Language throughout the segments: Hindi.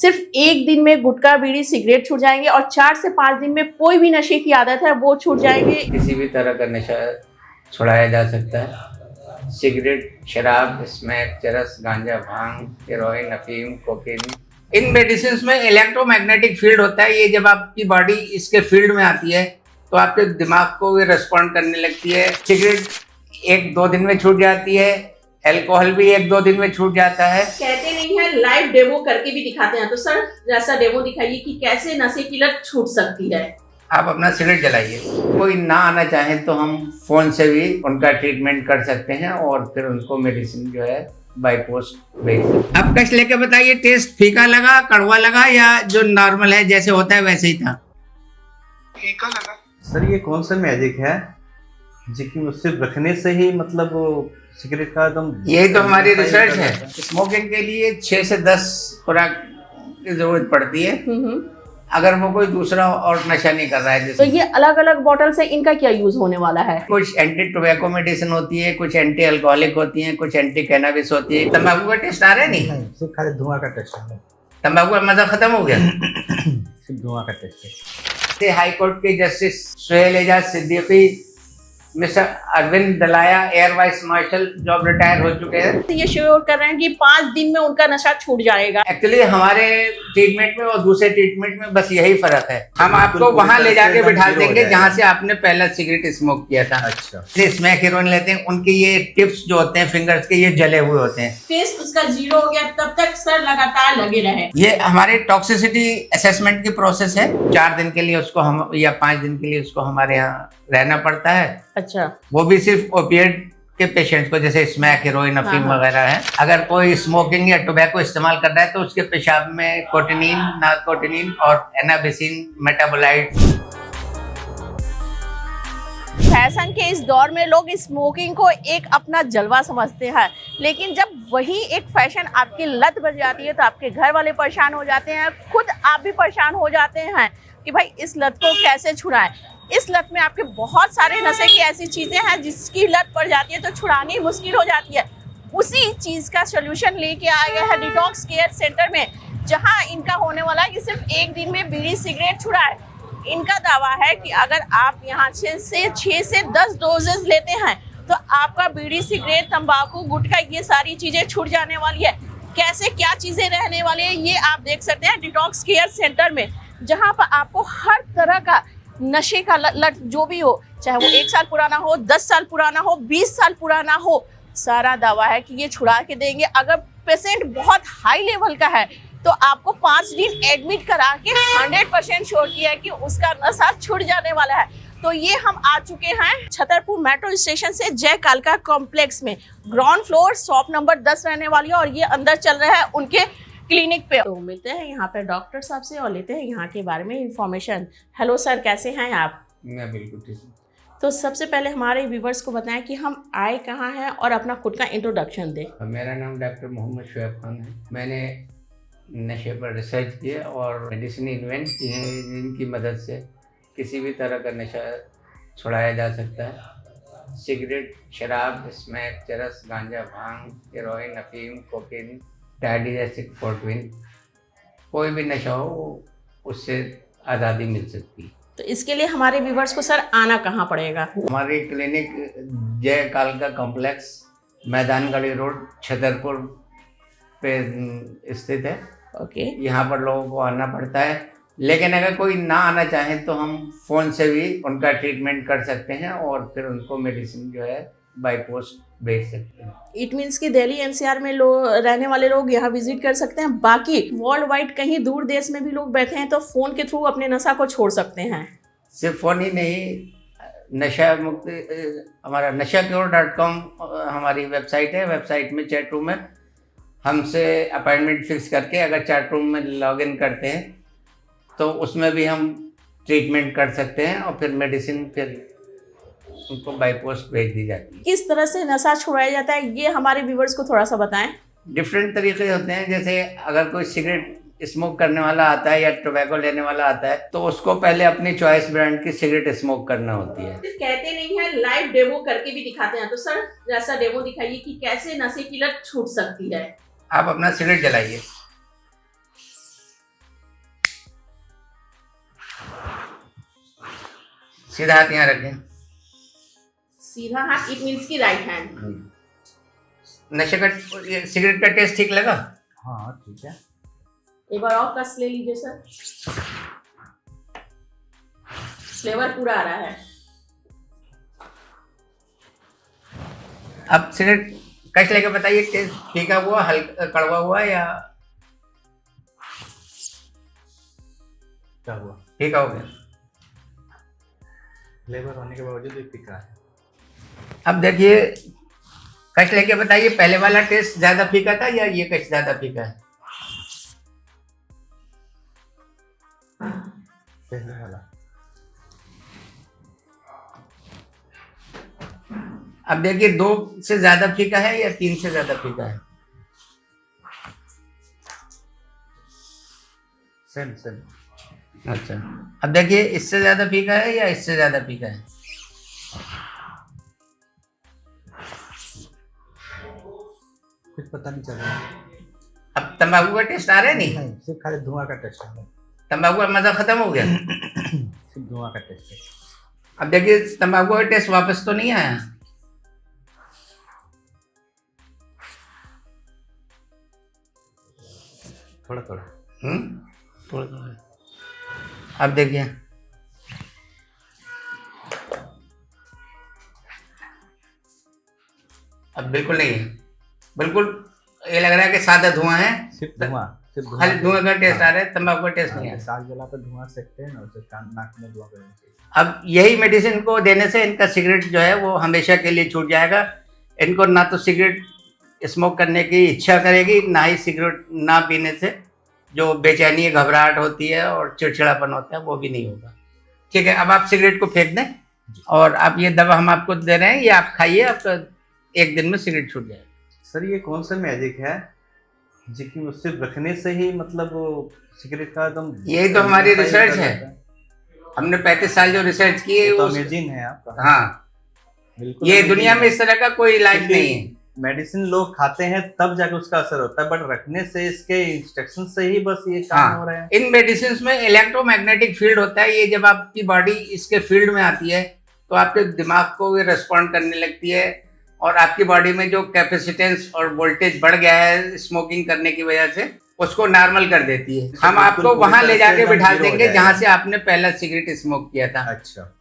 सिर्फ एक दिन में गुटखा बीड़ी सिगरेट छूट जाएंगे और 4 से 5 दिन में कोई भी नशे की आदत है वो छूट जाएंगे। किसी भी तरह का नशा छुड़ाया जा सकता है। सिगरेट, शराब, स्मैक, चरस, गांजा, भांग, हेरोइन, अफीम, कोकीन, इन मेडिसिन में इलेक्ट्रोमैग्नेटिक फील्ड होता है। ये जब आपकी बॉडी इसके फील्ड में आती है तो आपके दिमाग को भी रिस्पॉन्ड करने लगती है। सिगरेट 1-2 दिन में छूट जाती है, अल्कोहल भी 1-2 दिन में छूट जाता है। कहते नहीं है लाइव डेमो करके भी दिखाते हैं, तो सर जैसा डेमो दिखाइए कि कैसे नशे की लत छूट सकती है। आप अपना सिगरेट जलाइए। कोई ना आना चाहे तो हम फोन से भी उनका ट्रीटमेंट कर सकते हैं और फिर उनको मेडिसिन जो है बाय पोस्ट भेज सकते हैं। आप कश लेके बताइए, टेस्ट फीका लगा, कड़वा लगा या जो नॉर्मल है जैसे होता है वैसे ही था? फीका लगा। सर ये कौन सा मैजिक है जो कि सिर्फ रखने से ही मतलब सिगरेट का एकदम, यही तो हमारी रिसर्च है। स्मोकिंग के लिए 6 से 10 खुराक की जरूरत पड़ती है अगर वो कोई दूसरा और नशा नहीं कर रहा है। तो जैसे ये अलग अलग बॉटल से इनका क्या यूज होने वाला है? कुछ एंटी टोबैको मेडिसिन होती है, कुछ एंटी अल्कोहलिक होती है, कुछ एंटी कैनाबिस होती है। तंबाकू का टेस्ट आ रहा है? नहीं, सिर्फ खाली धुआं का टेस्ट है। तंबाकू का मजा खत्म हो गया। सिर्फ धुआं का टेस्ट है। हाई कोर्ट के justice Suhail Ejaz Siddiqui, mister Arvind Dalaya, air vice marshal जो अब रिटायर हो चुके हैं, तो ये श्योर कर रहे हैं कि 5 दिन में उनका नशा छूट जाएगा। एक्चुअली हमारे ट्रीटमेंट में और दूसरे ट्रीटमेंट में बस यही फर्क है। हम आपको वहां ले जाके बिठा देंगे जहां से आपने पहला सिगरेट स्मोक किया था। अच्छा, स्मैक हेरोइन लेते हैं, उनके ये टिप्स जो होते हैं फिंगर्स के, ये जले हुए होते हैं। टेस्ट उसका 0 हो गया तब तक सर लगातार लगे रहे। ये हमारे टॉक्सिसिटी असेसमेंट की प्रोसेस है। 4 दिन के लिए उसको हम या 5 दिन के लिए उसको हमारे यहाँ रहना पड़ता है। अच्छा, वो भी सिर्फ ओपिएट के पेशेंट्स को, जैसे स्मैक, हेरोइन, अफीम वगैरह है। अगर कोई स्मोकिंग या टोबैको इस्तेमाल कर रहा है तो उसके पेशाब में कोटिनीन, नारकोटिनीन और एनाबिसिन मेटाबोलाइट। फैशन के इस दौर में लोग स्मोकिंग को एक अपना जलवा समझते हैं, लेकिन जब वही एक फैशन आपकी लत बन जाती है तो आपके घर वाले परेशान हो जाते हैं, खुद आप भी परेशान हो जाते हैं कि भाई इस लत को कैसे छुड़ाएं। इस लत में आपके बहुत सारे नशे की ऐसी चीजें हैं जिसकी लत पड़ जाती है तो छुड़ानी मुश्किल हो जाती है। उसी चीज का सोल्यूशन लेके आ गया है डिटॉक्स केयर सेंटर में, जहां इनका होने वाला है कि सिर्फ एक दिन में बीड़ी सिगरेट छुड़ाए। इनका दावा है कि अगर आप यहाँ से 6 से 10 डोजेस लेते हैं तो आपका बीड़ी, सिगरेट, तंबाकू, गुटखा ये सारी चीजें छूट जाने वाली है। कैसे क्या चीजें रहने वाली है ये आप देख सकते हैं डिटॉक्स केयर सेंटर में, जहाँ पर आपको हर तरह का नशे का लत जो भी हो, चाहे वो 1 साल पुराना हो, 10 साल पुराना हो, 20 साल पुराना हो, सारा दावा है कि ये छुड़ा के देंगे। अगर पेशेंट बहुत हाई लेवल का है तो आपको 5 दिन एडमिट करा के 100% श्योर किया है कि उसका नशा छूट जाने वाला है। तो ये हम आ चुके हैं छतरपुर मेट्रो स्टेशन से जय कालका कॉम्प्लेक्स में, ग्राउंड फ्लोर, शॉप नंबर 10 रहने वाली है और ये अंदर चल रहा है उनके क्लिनिक पे। तो मिलते हैं यहाँ पे डॉक्टर साहब से और लेते हैं यहाँ के बारे में इंफॉर्मेशन। हेलो सर, कैसे हैं आप? मैं बिल्कुल ठीक हूँ। तो सबसे पहले हमारे व्यूवर्स को बताएं कि हम आए कहाँ हैं और अपना खुद का इंट्रोडक्शन दें। मेरा नाम डॉक्टर मोहम्मद शुएब खान है। मैंने नशे पर रिसर्च किया और मेडिसिन इन्वेंट की है जिनकी मदद से किसी भी तरह का नशा छुड़ाया जा सकता है। सिगरेट, शराब, स्मैक, चरस, गांजा, भांग, हेरोइन, अफीम, कोकीन, डायडिजेस्टिक फोर्टविन, कोई भी नशा हो उससे आज़ादी मिल सकती है। तो इसके लिए हमारे व्यूवर्स को सर आना कहाँ पड़ेगा? हमारी क्लिनिक जय कालका कॉम्प्लेक्स, मैदानगढ़ी रोड, छतरपुर पे स्थित है। ओके, यहाँ पर लोगों को आना पड़ता है, लेकिन अगर कोई ना आना चाहे तो हम फ़ोन से भी उनका ट्रीटमेंट कर सकते हैं और फिर उनको मेडिसिन जो है बाय पोस्ट भेज सकते हैं। इट मीन्स कि दिल्ली एनसीआर में रहने वाले लोग यहाँ विजिट कर सकते हैं, बाकी वर्ल्ड वाइड कहीं दूर देश में भी लोग बैठे हैं तो फ़ोन के थ्रू अपने नशा को छोड़ सकते हैं। सिर्फ फ़ोन ही नहीं, नशा मुक्ति हमारा nashaCure.com हमारी वेबसाइट है। वेबसाइट में चैट रूम है, हमसे अपॉइंटमेंट फिक्स करके अगर चैट रूम में लॉगिन करते हैं तो उसमें भी हम ट्रीटमेंट कर सकते हैं और फिर मेडिसिन फिर उनको बाय पोस्ट भेज दी जाती है। किस तरह से नशा छुड़ाया जाता है ये हमारे व्यूवर्स को थोड़ा सा बताएं। डिफरेंट तरीके होते हैं। जैसे अगर कोई सिगरेट स्मोक करने वाला आता है या टोबैको लेने वाला आता है तो उसको पहले अपनी चॉइस ब्रांड की सिगरेट स्मोक करना होती है। कहते नहीं है लाइव डेमो करके भी दिखाते हैं, तो सर जैसा डेमो दिखाइए कि कैसे नशे की लत छूट सकती है। आप अपना सिगरेट जलाइए। सीधा हाथ यहाँ रखें। सीधा हाथ, इट मीन्स की राइट हैंड। नशे का सिगरेट का टेस्ट ठीक लगा? हाँ ठीक है। एक बार और कस ले लीजिए सर, फ्लेवर पूरा आ रहा है। अब सिगरेट कश लेके बताइए, टेस्ट फीका हुआ, हल्का कड़वा हुआ या क्या हुआ? फीका हो गया? फ्लेवर होने के बावजूद भी फीका है। अब देखिए, कश लेके बताइए, पहले वाला टेस्ट ज्यादा फीका था या ये कश ज्यादा फीका है? पहले वाला। अब देखिए, 2 से ज्यादा फीका है या 3 से ज्यादा फीका है? Same same. अच्छा, अब देखिए, इससे ज्यादा फीका है या इससे ज्यादा फीका है? कुछ पता नहीं चल रहा। अब तंबाकू का टेस्ट आ रहा है? नहीं, सिर्फ खाली धुआं का टेस्ट है। तंबाकू का मजा खत्म हो गया। सिर्फ धुआं का टेस्ट है। अब देखिए, तंबाकू का टेस्ट वापस तो नहीं आया? थोड़ा थोड़ा। थोड़ा थोड़ा। अब देखिए, अब बिल्कुल नहीं है, बिल्कुल ये लग रहा है कि सादा धुआं है, सिर्फ धुआं। खाली धुआं का टेस्ट आ रहा है, तंबाकू का टेस्ट नहीं आ रहा। साग जला कर धुआं सेकते हैं ना, उसे कान नाक में धुआं करना चाहिए। अब यही मेडिसिन को देने से इनका सिगरेट जो है वो हमेशा के लिए छूट जाएगा। इनको ना तो सिगरेट स्मोक करने की इच्छा करेगी, ना ही सिगरेट ना पीने से जो बेचैनी घबराहट होती है और चिड़चिड़ापन होता है वो भी नहीं होगा। ठीक है, अब आप सिगरेट को फेंक दें और आप ये दवा हम आपको दे रहे हैं, ये आप खाइए, आपका 1 दिन में सिगरेट छूट जाएगा। सर ये कौन सा मैजिक है जी कि उससे रखने से ही मतलब वो सिगरेट का एकदम। यही तो हमारी रिसर्च है, हमने 35 साल जो रिसर्च की है तो उस- अमेजिंग है आपका। हाँ, बिल्कुल ये amazing दुनिया में है। इस तरह का कोई इलाज नहीं है। मेडिसिन लोग खाते हैं तब जाके उसका असर होता है, बट रखने से इसके इंस्ट्रक्शन से ही बस ये काम हाँ, हो रहा है। इन मेडिसिन में इलेक्ट्रोमैग्नेटिक फील्ड होता है। ये जब आपकी बॉडी इसके फील्ड में आती है तो आपके दिमाग को ये रिस्पॉन्ड करने लगती है और आपकी बॉडी में जो कैपेसिटेंस और वोल्टेज बढ़ गया है स्मोकिंग करने की वजह से उसको नॉर्मल कर देती है। हम बिल्कुल आपको पूरी वहां तरह ले से जाके एकदम बिठा zero हो देंगे जाएगा। जहां से आपने पहला सिगरेट स्मोक किया था। अच्छा,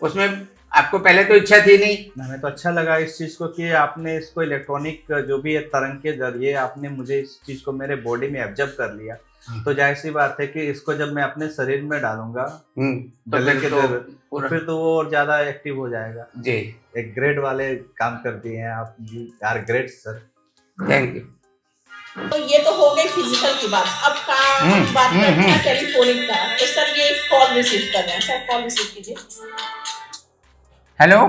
उसमें आपको पहले तो इच्छा थी नहीं। हमें तो अच्छा लगा इस चीज को कि आपने इसको इलेक्ट्रॉनिक जो भी है तरंग के जरिए आपने मुझे इस चीज को मेरे बॉडी में एब्जॉर्ब कर लिया। तो जाहिर सी बात है कि इसको जब मैं अपने शरीर में डालूंगा तो गले फिर के तो दर, पूरा- फिर तो वो और ज्यादा एक्टिव हो जाएगा। जी, एक ग्रेड वाले काम कर दिए हैं आप, यार ग्रेट सर। Thank you. तो ये तो हो गई फिजिकल की बात। अब काम बात करते हैं टेलीफोनिक का। तो सर ये कॉल रिसीव कर रहे हैं, सर कॉल रिसीव कीजिए। हेलो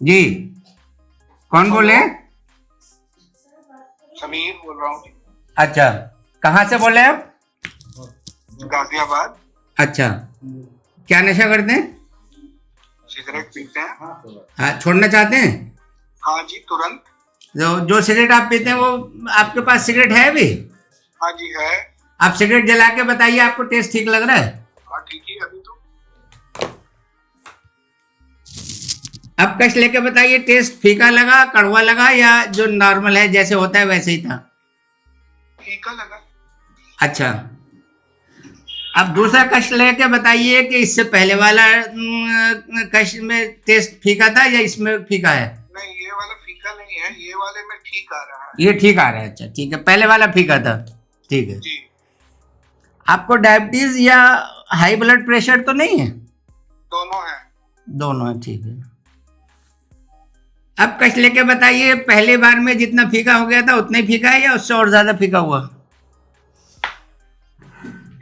जी, कौन बोले? समीर बोल रहा हूँ, अच्छा, कहाँ से बोले आप? गाजियाबाद। अच्छा, क्या नशा करते हैं? सिगरेट पीते हैं? हाँ, छोड़ना चाहते हैं? हाँ जी, तुरंत। जो सिगरेट आप पीते हैं वो आपके पास सिगरेट है भी? हाँ जी है। आप सिगरेट जला के बताइए, आपको टेस्ट ठीक लग रहा है? हाँ ठीक है, अभी तो अब कश लेके बताइए, टेस्ट फीका लगा, कड़वा लगा या जो नॉर्मल है जैसे होता है वैसे ही था? फीका लगा। अच्छा, अब दूसरा कश लेके बताइए कि इससे पहले वाला कश में टेस्ट फीका था या इसमें फीका है? नहीं, ये वाला फीका नहीं है, ये वाले में ठीक आ रहा है। ये ठीक आ रहा है। अच्छा ठीक है, पहले वाला फीका था। ठीक है। जी, आपको डायबिटीज या हाई ब्लड प्रेशर तो नहीं है? दोनों है। दोनों है, ठीक है। अब कश लेके बताइए, पहले बार में जितना फीका हो गया था उतना ही फीका है या उससे और ज्यादा फीका हुआ?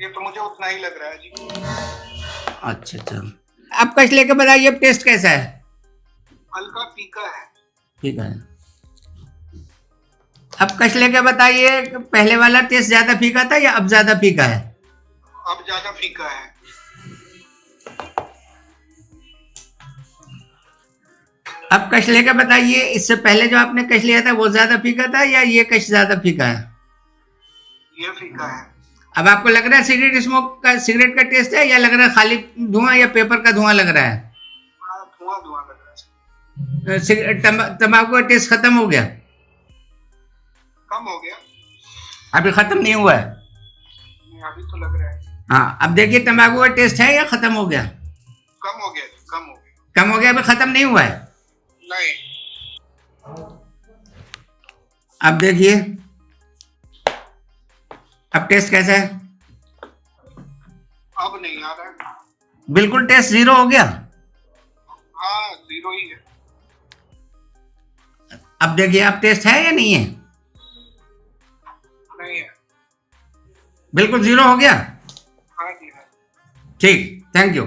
ये तो मुझे उतना ही लग रहा है जी। अच्छा अच्छा, अब कश लेके बताइए, अब टेस्ट कैसा है? हल्का फीका है। ठीक है। अब कश लेके बताइए, पहले वाला टेस्ट ज्यादा फीका था या अब ज्यादा फीका है? अब ज्यादा फीका है। अब कश लेके बताइए, इससे पहले जो आपने कश लिया था वो ज्यादा फीका था या ये कश ज्यादा फीका है? ये फीका है। अब आपको लग रहा है सिगरेट का टेस्ट है, या लग रहा है खाली धुआं, या पेपर का धुआं लग रहा है? हाँ, धुआं धुआं लग रहा है। तंबाकू का टेस्ट खत्म हो गया? कम हो गया। अभी खत्म नहीं हुआ है? नहीं, अभी तो लग रहा है। हाँ, अब देखिए तंबाकू का टेस्ट है या खत्म हो गया? कम हो गया, कम हो गया। कम हो गया, अभी खत्म नहीं हुआ है। नहीं, अब देखिए, अब टेस्ट कैसा है? अब नहीं आ रहा है। बिल्कुल टेस्ट जीरो हो गया। हाँ, जीरो ही है। अब देखिए, अब टेस्ट है या नहीं है? नहीं है। बिल्कुल जीरो हो गया। हाँ जी, हाँ। ठीक, थैंक यू।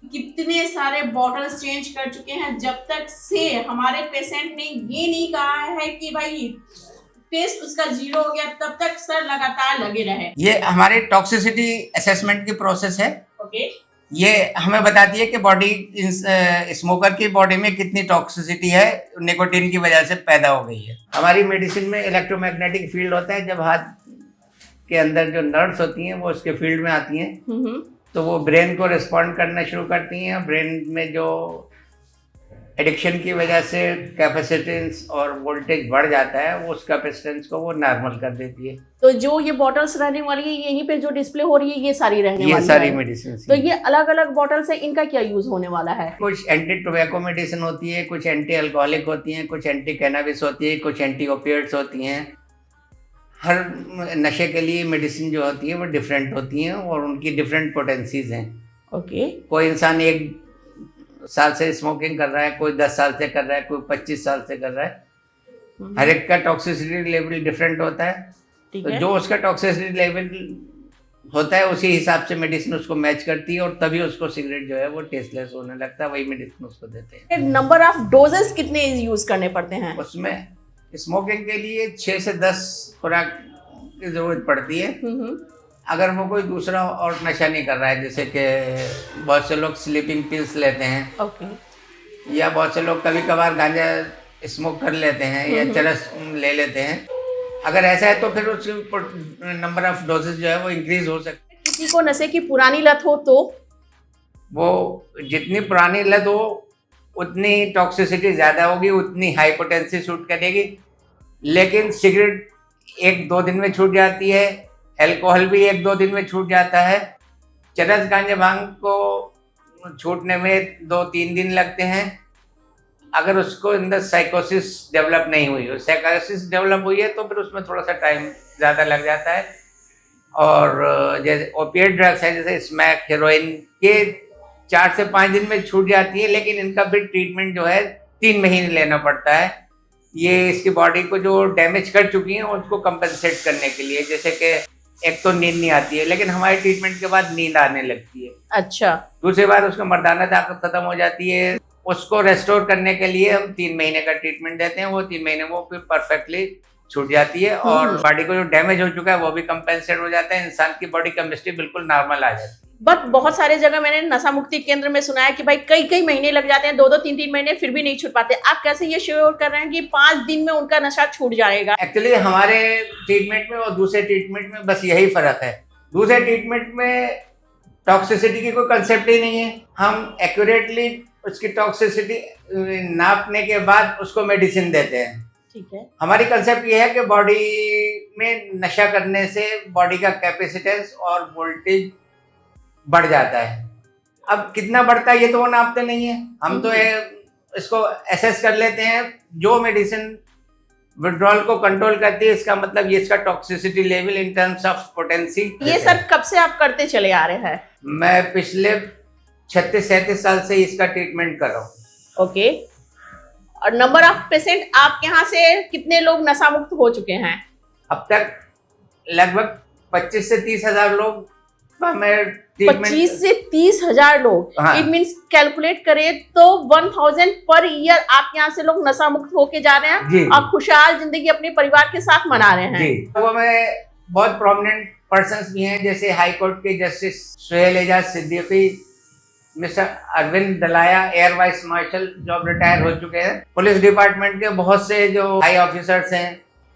कितने सारे बॉटल्स चेंज कर चुके हैं, जब तक से हमारे पेशेंट ने ये नहीं कहा है कि भाई टेस्ट उसका जीरो हो गया, तब तक सर लगातार लगे रहे। ये हमारे टॉक्सिसिटी असेसमेंट की प्रोसेस है। ओके। ये हमें बताती है कि बॉडी स्मोकर की बॉडी में कितनी टॉक्सिसिटी है, निकोटीन की वजह से पैदा हो गई है। हमारी मेडिसिन में इलेक्ट्रोमैग्नेटिक फील्ड होता है। जब हाथ के अंदर जो नर्व्स होती हैं वो उसके फील्ड में आती हैं, तो वो ब्रेन को रिस्पॉन्ड करना शुरू करती हैं। ब्रेन में जो एडिक्शन की वजह से कैपेसिटेंस और वोल्टेज बढ़ जाता है, वो उस कैपेसिटेंस को वो नॉर्मल कर देती है। तो जो ये बॉटल्स रहने वाली है, यहीं पे जो डिस्प्ले हो रही है, ये सारी रहने ये वाली सारी है। मेडिसिन। तो ये अलग अलग बॉटल्स है, इनका क्या यूज होने वाला है? कुछ एंटी टोबैको मेडिसिन होती है, कुछ एंटी अल्कोहलिक होती हैं, कुछ एंटी कैनाबिस होती है, कुछ एंटी ओपिएट्स होती हैं। हर नशे के लिए मेडिसिन जो होती है वो डिफरेंट होती हैं और उनकी डिफरेंट पोटेंसीज हैं। ओके। कोई इंसान 1 साल से स्मोकिंग कर रहा है, कोई 10 साल से कर रहा है, कोई 25 साल से कर रहा है। हर एक का टॉक्सिसिटी लेवल डिफरेंट होता है। तो जो उसका टॉक्सिसिटी लेवल होता है उसी हिसाब से मेडिसिन उसको मैच करती है, और तभी उसको सिगरेट जो है वो टेस्टलेस होने लगता है। वही मेडिसिन उसको देते हैं। नंबर ऑफ डोजेस कितने यूज करने पड़ते हैं? उसमें स्मोकिंग के लिए 6 से 10 खुराक की जरूरत पड़ती है। अगर वो कोई दूसरा और नशा नहीं कर रहा है, जैसे कि बहुत से लोग स्लीपिंग पिल्स लेते हैं, ओके, या बहुत से लोग कभी कभार गांजा स्मोक कर लेते हैं, या चरस ले लेते हैं। अगर ऐसा है तो फिर उसकी नंबर ऑफ डोजेस जो है वो इंक्रीज हो सकती है। किसी को नशे की पुरानी लत हो तो वो जितनी पुरानी लत हो उतनी टॉक्सिसिटी ज़्यादा होगी, उतनी हाई पोटेंसी शूट करेगी। लेकिन सिगरेट 1-2 दिन में छूट जाती है, अल्कोहल भी 1-2 दिन में छूट जाता है। चरस गांजा भांग को छूटने में 2-3 दिन लगते हैं, अगर उसको अंदर साइकोसिस डेवलप नहीं हुई हो। साइकोसिस डेवलप हुई है तो फिर उसमें थोड़ा सा टाइम ज़्यादा लग जाता है। और जैसे ओपिएट ड्रग्स है, जैसे स्मैक, हेरोइन, ये 4 से 5 दिन में छूट जाती है, लेकिन इनका फिर ट्रीटमेंट जो है 3 महीने लेना पड़ता है। ये इसकी बॉडी को जो डैमेज कर चुकी हैं उसको कंपनसेट करने के लिए। जैसे कि एक तो नींद नहीं आती है, लेकिन हमारे ट्रीटमेंट के बाद नींद आने लगती है। अच्छा। दूसरी बार उसका मर्दाना ताकत खत्म हो जाती है। उसको रेस्टोर करने के लिए हम 3 महीने का ट्रीटमेंट देते हैं। वो 3 महीने वो फिर परफेक्टली छूट जाती है, और बॉडी को जो डैमेज हो चुका है वो भी कंपेंसेट हो जाता है। इंसान की बॉडी केमिस्ट्री बिल्कुल नॉर्मल आ जाती है। बट बहुत सारे जगह मैंने नशा मुक्ति केंद्र में सुना है कि भाई कई महीने लग जाते हैं, 2-2, 3-3 महीने, फिर भी नहीं छूट पाते। आप कैसे ये श्योर कर रहे हैं कि 5 दिन में उनका नशा छूट जाएगा? एक्चुअली हमारे ट्रीटमेंट में और दूसरे ट्रीटमेंट में बस यही फर्क है। दूसरे ट्रीटमेंट में टॉक्सिसिटी की कोई कंसेप्ट ही नहीं है। हम एक्यूरेटली उसकी टॉक्सिसिटी नापने के बाद उसको मेडिसिन देते हैं। ठीक है। हमारी कंसेप्ट ये है कि बॉडी में नशा करने से बॉडी का कैपेसिटेंस और वोल्टेज बढ़ जाता है। अब कितना बढ़ता है ये तो वो नापते नहीं है, हम तो इसको एसेस कर लेते हैं। जो मेडिसिन विड्रॉल को कंट्रोल करती है, इसका मतलब ये इसका toxicity level in terms of potency. ये सर कब से आप करते चले आ रहे हैं? मैं पिछले 36-37 साल से इसका ट्रीटमेंट कर रहा हूँ। ओके। और नंबर ऑफ पेशेंट आपके यहाँ से कितने लोग नशा मुक्त हो चुके हैं? अब तक लगभग 25 से 30 हजार लोग 25 से 30 हजार लोग। हाँ। इट मीन्स कैलकुलेट करें तो 1000 पर ईयर आप यहाँ से लोग नशा मुक्त होके जा रहे हैं जी। और खुशहाल जिंदगी अपने परिवार के साथ मना रहे हैं। जी। वो में बहुत प्रोमिनेंट पर्सन्स भी हैं, जैसे हाई कोर्ट के justice Suhail Ejaz Siddiqui, mister Arvind Dalaya, air vice marshal जो अब रिटायर हो चुके हैं। पुलिस डिपार्टमेंट के बहुत से जो हाई ऑफिसर्स हैं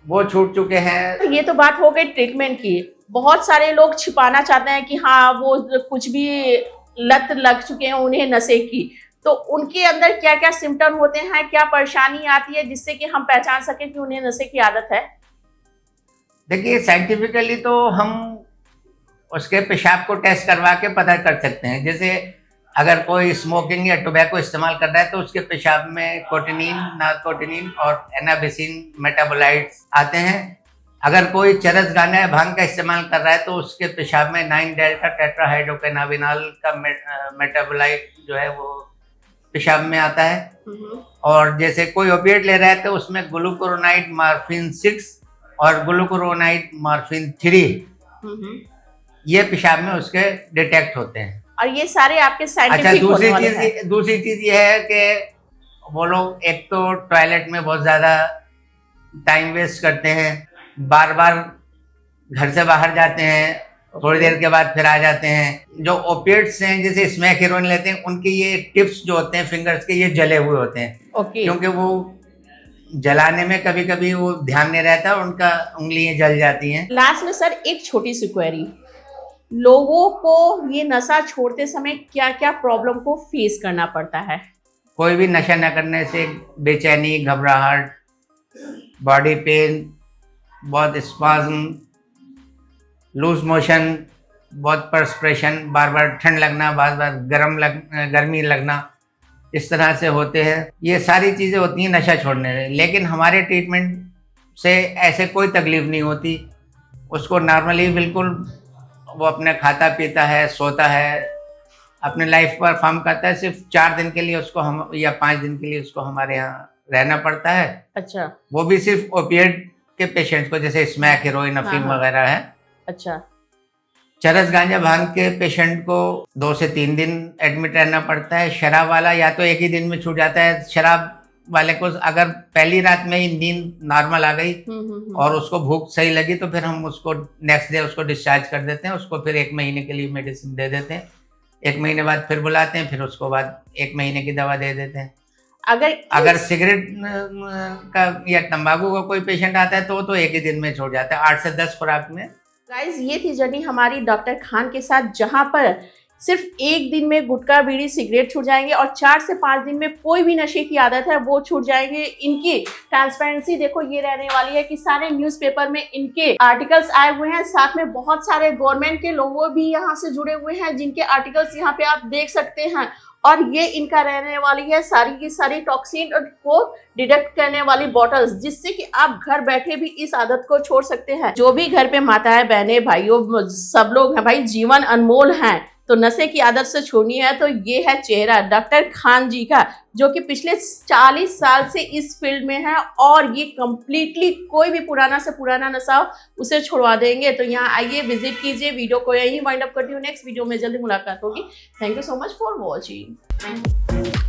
वो छूट चुके हैं। ये तो बात हो गई ट्रीटमेंट की। बहुत सारे लोग छिपाना चाहते हैं कि हाँ वो कुछ भी लत लग चुके हैं उन्हें नशे की, तो उनके अंदर क्या क्या सिम्टम होते हैं, क्या परेशानी आती है जिससे कि हम पहचान सकें कि उन्हें नशे की आदत है? देखिए, साइंटिफिकली तो हम उसके पेशाब को टेस्ट करवा के पता कर सकते हैं। जैसे अगर कोई स्मोकिंग या टोबैको इस्तेमाल कर रहा है तो उसके पेशाब में कोटिनिन, नारकोटिनिन और एनाबिसिन मेटाबोलाइट्स आते हैं। अगर कोई चरस गांजा या भांग का इस्तेमाल कर रहा है तो उसके पेशाब में 9 डेल्टा टेट्राहाइड्रोकेनाबिनॉल का मेटाबोलाइट जो है वो पेशाब में आता है। और जैसे कोई ओपिएट ले रहा है तो उसमें ग्लूकुरोनाइड मॉर्फिन 6 और ग्लूकुरोनाइड मॉर्फिन 3 ये पेशाब में उसके डिटेक्ट होते हैं। और ये सारे आपके अच्छा, साइंटिफिक होने वाले हैं। दूसरी चीज ये है कि वो लोग एक तो टॉयलेट में बहुत ज्यादा टाइम वेस्ट करते हैं, बार बार घर से बाहर जाते हैं, थोड़ी देर के बाद फिर आ जाते हैं। जो ओपिएट्स हैं जैसे स्मैक हेरोइन लेते हैं उनके ये टिप्स जो होते हैं फिंगर्स के, ये जले हुए होते हैं। क्योंकि वो जलाने में कभी कभी वो ध्यान नहीं रहता, उनका उंगलियां जल जाती हैं। लास्ट में सर एक छोटी सी क्वेरी, लोगों को ये नशा छोड़ते समय क्या क्या प्रॉब्लम को फेस करना पड़ता है? कोई भी नशा न करने से बेचैनी, घबराहट, बॉडी पेन, बहुत स्पाज्म, लूज मोशन, बहुत पर्सप्रेशन, बार बार ठंड लगना, बार बार गर्मी लगना, इस तरह से होते हैं। ये सारी चीज़ें होती हैं नशा छोड़ने में। लेकिन हमारे ट्रीटमेंट से ऐसे कोई तकलीफ नहीं होती। उसको नॉर्मली बिल्कुल वो अपने खाता पीता है, सोता है, अपने लाइफ परफॉर्म करता है। सिर्फ 4 दिन के लिए उसको हम या 5 दिन के लिए उसको हमारे यहाँ रहना पड़ता है। अच्छा, वो भी सिर्फ ओपिएट के पेशेंट्स को, जैसे स्मैक हेरोइन, अफीम वगैरह है। अच्छा, चरस गांजा भांग के पेशेंट को 2 से 3 दिन एडमिट रहना पड़ता है। शराब वाला या तो एक ही दिन में छूट जाता है। शराब वाले को अगर पहली रात में ही नींद नॉर्मल आ गई और उसको भूख सही लगी तो फिर हम उसको नेक्स्ट डे उसको डिस्चार्ज कर देते हैं। उसको फिर 1 महीने के लिए मेडिसिन दे देते हैं। 1 महीने बाद फिर बुलाते हैं, फिर उसको बाद 1 महीने की दवा दे देते हैं। अगर सिगरेट का या तंबाकू का कोई पेशेंट आता है तो 1 ही दिन में छोड़ जाता है, 8 से 10 खुराक में। गाइस, ये थी जर्नी हमारी डॉक्टर खान के साथ, जहां पर सिर्फ 1 दिन में गुटखा, बीड़ी, सिगरेट छूट जाएंगे और 4 से 5 दिन में कोई भी नशे की आदत है वो छूट जाएंगे। इनकी ट्रांसपेरेंसी देखो ये रहने वाली है कि सारे न्यूज़पेपर में इनके आर्टिकल्स आए हुए हैं। साथ में बहुत सारे गवर्नमेंट के लोगों भी यहाँ से जुड़े हुए हैं जिनके आर्टिकल्स यहाँ पे आप देख सकते हैं। और ये इनका रहने वाली है सारी की सारी टॉक्सिन को डिटेक्ट करने वाली बॉटल्स, जिससे कि आप घर बैठे भी इस आदत को छोड़ सकते हैं। जो भी घर पे माताएं, बहनें, भाइयों सब लोग हैं भाई, जीवन अनमोल है, तो नशे की आदत से छोड़नी है तो ये है चेहरा डॉक्टर खान जी का, जो कि पिछले 40 साल से इस फील्ड में है और ये कंप्लीटली कोई भी पुराना से पुराना नशा उसे छुड़वा देंगे। तो यहाँ आइए, विजिट कीजिए। वीडियो को यहीं वाइंड अप करती हूँ, नेक्स्ट वीडियो में जल्दी मुलाकात होगी। Thank you so much for watching.